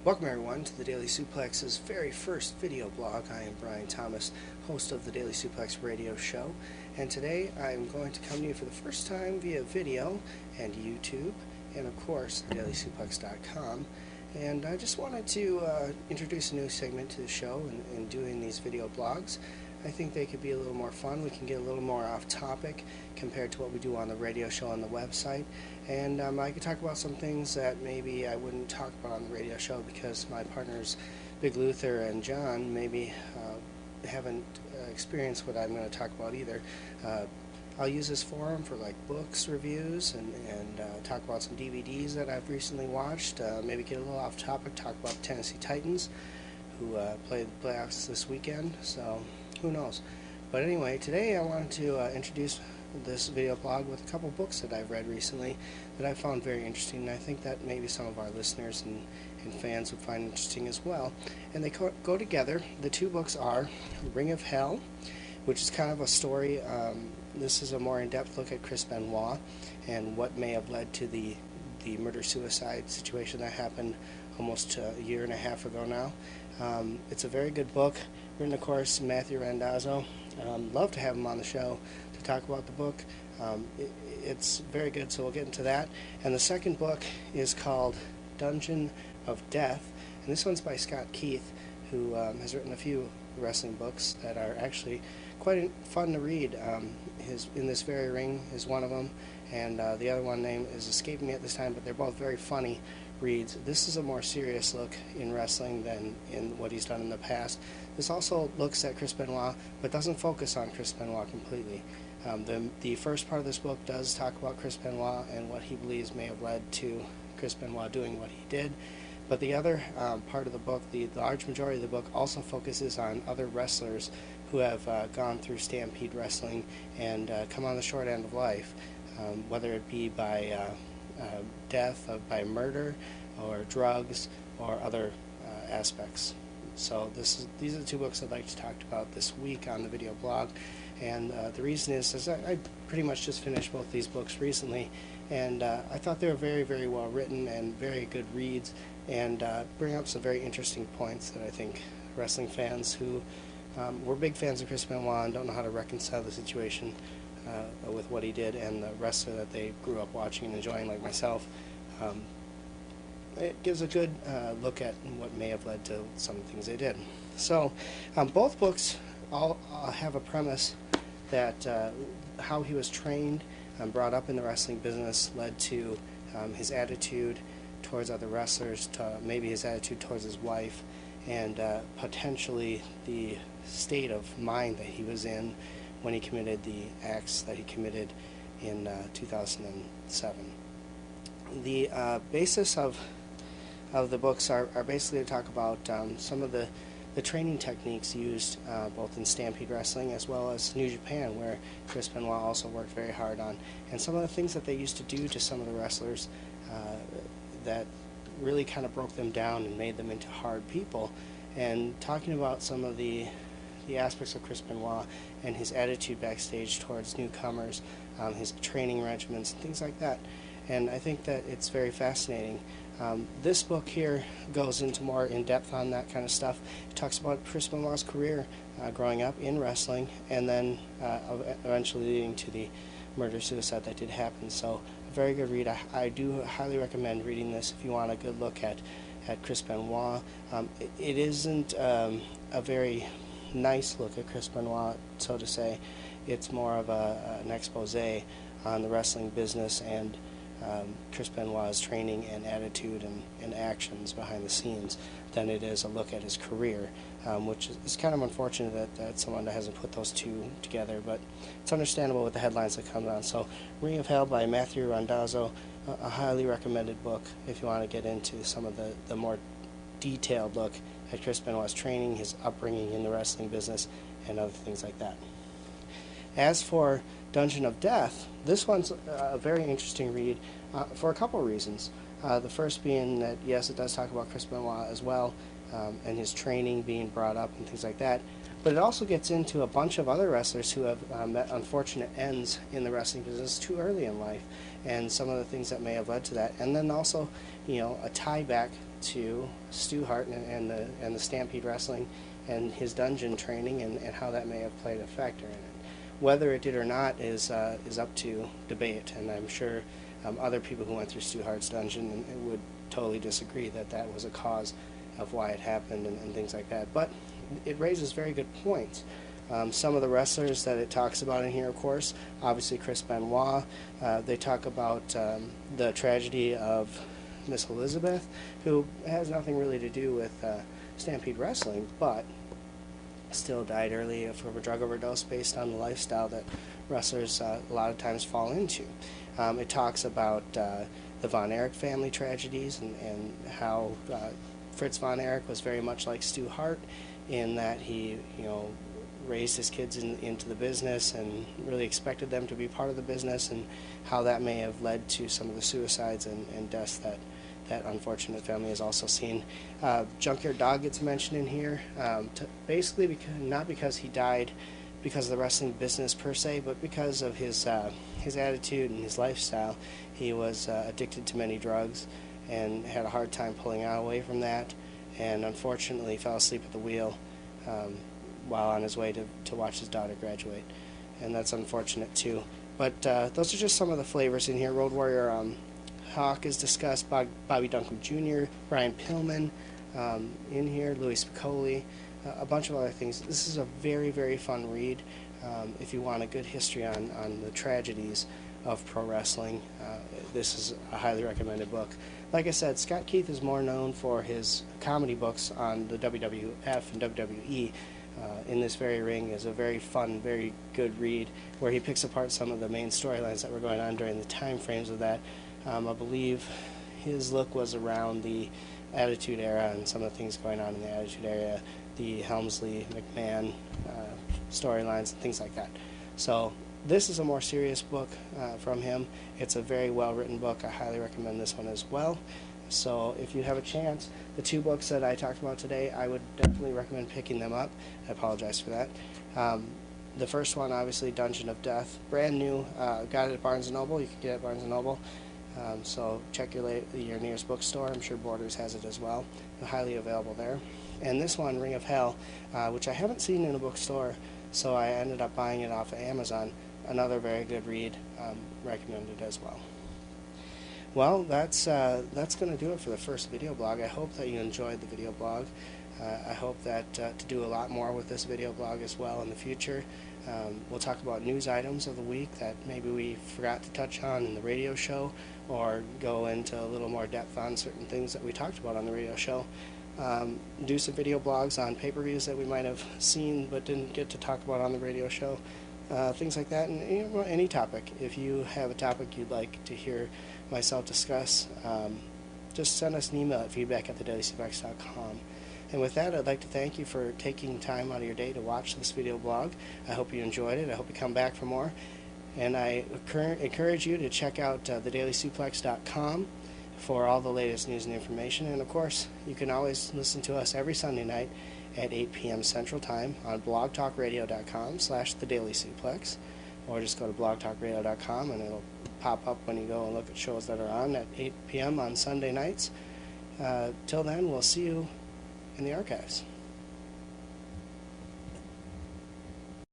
Welcome everyone to the Daily Suplex's very first video blog. I am Brian Thomas, host of the Daily Suplex radio show, and today I'm going to come to you for the first time via video and YouTube, and of course dailysuplex.com. And I just wanted to introduce a new segment to the show and doing these video blogs. I think they could be a little more fun. We can get a little more off topic compared to what we do on the radio show on the website. And I could talk about some things that maybe I wouldn't talk about on the radio show because my partners, Big Luther and John, maybe haven't experienced what I'm going to talk about either. I'll use this forum for like books reviews and talk about some DVDs that I've recently watched. Maybe get a little off topic, talk about the Tennessee Titans, who played the playoffs this weekend. So who knows? But anyway, today I wanted to introduce this video blog with a couple books that I've read recently that I found very interesting, and I think that maybe some of our listeners and fans would find interesting as well. And they go together. The two books are Ring of Hell, which is kind of a story. This is a more in-depth look at Chris Benoit and what may have led to the murder-suicide situation that happened almost a year and a half ago now. It's a very good book, written, of course, Matthew Randazzo. Love to have him on the show to talk about the book. It's very good, so we'll get into that. And the second book is called Dungeon of Death, and this one's by Scott Keith, who has written a few wrestling books that are actually quite fun to read. His In This Very Ring is one of them, and the other one name is escaping me at this time, but they're both very funny reads. This is a more serious look in wrestling than in what he's done in the past. This also looks at Chris Benoit, but doesn't focus on Chris Benoit completely. The first part of this book does talk about Chris Benoit and what he believes may have led to Chris Benoit doing what he did. But the other part of the book, the large majority of the book, also focuses on other wrestlers who have gone through Stampede Wrestling and come on the short end of life, whether it be by death, by murder, or drugs, or other aspects. So these are the two books I'd like to talk about this week on the video blog. And the reason is I pretty much just finished both these books recently, and I thought they were very, very well written and very good reads, and bring up some very interesting points that I think wrestling fans who were big fans of Chris Benoit and don't know how to reconcile the situation with what he did and the wrestler that they grew up watching and enjoying, like myself. It gives a good look at what may have led to some of the things they did. So both books all have a premise that how he was trained and brought up in the wrestling business led to his attitude towards other wrestlers, to maybe his attitude towards his wife, and potentially the state of mind that he was in when he committed the acts that he committed in 2007. The basis of the books are basically to talk about some of the training techniques used both in Stampede Wrestling as well as New Japan, where Chris Benoit also worked very hard on, and some of the things that they used to do to some of the wrestlers that really kind of broke them down and made them into hard people, and talking about some of the aspects of Chris Benoit and his attitude backstage towards newcomers, his training regimens, and things like that. And I think that it's very fascinating. This book here goes into more in-depth on that kind of stuff. It talks about Chris Benoit's career growing up in wrestling, and then eventually leading to the murder-suicide that did happen. So a very good read. I do highly recommend reading this if you want a good look at Chris Benoit. It isn't a very nice look at Chris Benoit, so to say. It's more of an expose on the wrestling business and Chris Benoit's training and attitude and actions behind the scenes than it is a look at his career, which is kind of unfortunate that someone hasn't put those two together, but it's understandable with the headlines that come on. So Ring of Hell by Matthew Randazzo, a highly recommended book if you want to get into some of the more detailed look at Chris Benoit's training, his upbringing in the wrestling business, and other things like that. As for Dungeon of Death, this one's a very interesting read for a couple of reasons. The first being that, yes, it does talk about Chris Benoit as well, and his training being brought up and things like that, But it also gets into a bunch of other wrestlers who have met unfortunate ends in the wrestling business too early in life, and some of the things that may have led to that. And then also, a tie back to Stu Hart and the Stampede Wrestling and his dungeon training, and how that may have played a factor in it. Whether it did or not is up to debate, and I'm sure other people who went through Stu Hart's dungeon would totally disagree that that was a cause of why it happened and things like that. But it raises very good points. Some of the wrestlers that it talks about in here, of course, obviously Chris Benoit. They talk about the tragedy of Miss Elizabeth, who has nothing really to do with Stampede Wrestling, but still died early from a drug overdose based on the lifestyle that wrestlers a lot of times fall into. It talks about the Von Erich family tragedies and how Fritz Von Erich was very much like Stu Hart in that he, raised his kids into the business and really expected them to be part of the business, and how that may have led to some of the suicides and deaths that unfortunate family has also seen. Junkyard Dog gets mentioned in here, basically not because he died because of the wrestling business per se, but because of his attitude and his lifestyle. He was addicted to many drugs and had a hard time pulling out away from that, and unfortunately fell asleep at the wheel while on his way to watch his daughter graduate, and that's unfortunate too. But those are just some of the flavors in here. Road Warrior Hawk is discussed, Bobby Duncan Jr., Brian Pillman in here, Louis Spicoli, a bunch of other things. This is a very, very fun read if you want a good history on the tragedies of pro wrestling. This is a highly recommended book. Like I said, Scott Keith is more known for his comedy books on the WWF and WWE. In This Very Ring is a very fun, very good read where he picks apart some of the main storylines that were going on during the time frames of that. I believe his look was around the Attitude Era and some of the things going on in the Attitude Era, the Helmsley, McMahon storylines and things like that. So this is a more serious book from him. It's a very well-written book. I highly recommend this one as well. So if you have a chance, the two books that I talked about today, I would definitely recommend picking them up. I apologize for that. The first one, obviously, Dungeon of Death. Brand new. Got it at Barnes & Noble. You can get it at Barnes & Noble. So check your nearest bookstore. I'm sure Borders has it as well. Highly available there. And this one, Ring of Hell, which I haven't seen in a bookstore, so I ended up buying it off of Amazon. Another very good read. Recommended as well. Well, that's going to do it for the first video blog. I hope that you enjoyed the video blog. I hope that to do a lot more with this video blog as well in the future. We'll talk about news items of the week that maybe we forgot to touch on in the radio show, or go into a little more depth on certain things that we talked about on the radio show. Do some video blogs on pay-per-views that we might have seen but didn't get to talk about on the radio show. Things like that, and any topic. If you have a topic you'd like to hear myself discuss, just send us an email at feedback@thedailysuplex.com. And with that, I'd like to thank you for taking time out of your day to watch this video blog. I hope you enjoyed it. I hope you come back for more. And I encourage you to check out thedailysuplex.com for all the latest news and information. And of course, you can always listen to us every Sunday night at 8 p.m. Central Time on blogtalkradio.com/thedailysuplex, or just go to blogtalkradio.com and it'll pop up when you go and look at shows that are on at 8 p.m. on Sunday nights. Till then, we'll see you in the archives.